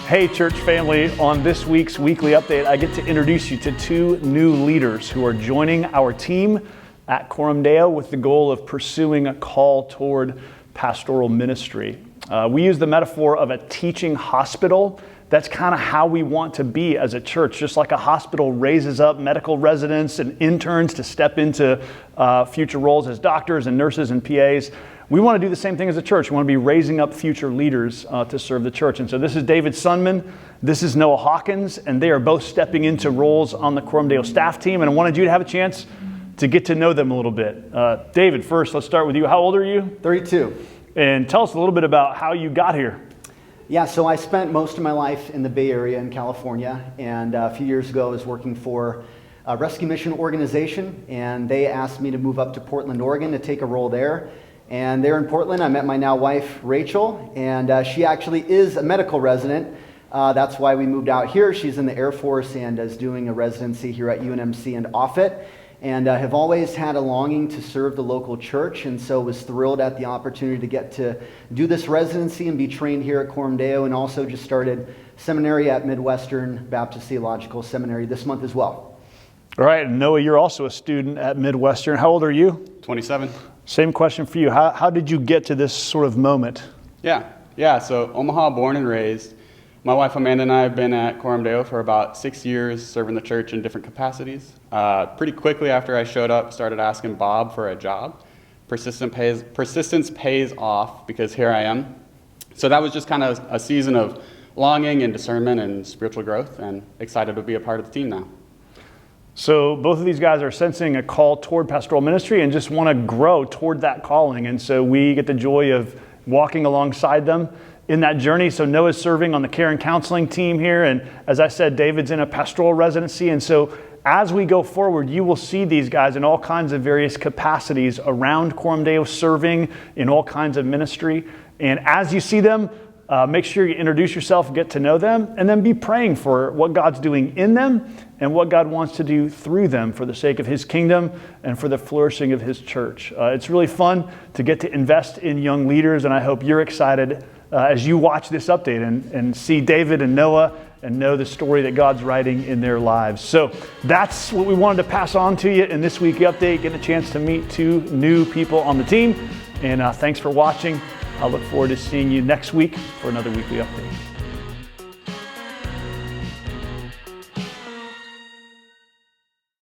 Hey, church family, on this week's weekly update, I get to introduce you to two new leaders who are joining our team at Coram Deo with the goal of pursuing a call toward pastoral ministry. We use the metaphor of a teaching hospital. That's kind of how we want to be as a church. Just like a hospital raises up medical residents and interns to step into future roles as doctors and nurses and PAs, we want to do the same thing as a church. We want to be raising up future leaders to serve the church. And so this is David Sunman, this is Noah Hawkins, and they are both stepping into roles on the Coram Deo staff team. And I wanted you to have a chance to get to know them a little bit. David, first, let's start with you. How old are you? 32. And tell us a little bit about how you got here. Yeah, so I spent most of my life in the Bay Area in California, and a few years ago I was working for a rescue mission organization, and they asked me to move up to Portland, Oregon to take a role there. And there in Portland, I met my now wife, Rachel, and she actually is a medical resident. That's why we moved out here. She's in the Air Force and is doing a residency here at UNMC and Offutt, and have always had a longing to serve the local church, and so was thrilled at the opportunity to get to do this residency and be trained here at Coram Deo, and also just started seminary at Midwestern Baptist Theological Seminary this month as well. All right, Noah, you're also a student at Midwestern. How old are you? 27. Same question for you. How did you get to this sort of moment? Yeah. So Omaha born and raised. My wife Amanda and I have been at Coram Deo for about 6 years, serving the church in different capacities. Pretty quickly after I showed up, started asking Bob for a job. Persistence pays off, because here I am. So that was just kind of a season of longing and discernment and spiritual growth, and excited to be a part of the team now. So both of these guys are sensing a call toward pastoral ministry and just want to grow toward that calling. And so we get the joy of walking alongside them in that journey. So Noah's serving on the care and counseling team here. And as I said, David's in a pastoral residency. And so as we go forward, you will see these guys in all kinds of various capacities around Coram Deo, serving in all kinds of ministry. And as you see them, make sure you introduce yourself, get to know them, and then be praying for what God's doing in them and what God wants to do through them for the sake of His kingdom and for the flourishing of His church. It's really fun to get to invest in young leaders, and I hope you're excited as you watch this update and see David and Noah and know the story that God's writing in their lives. So that's what we wanted to pass on to you in this weekly update, getting a chance to meet two new people on the team. And thanks for watching. I look forward to seeing you next week for another weekly update.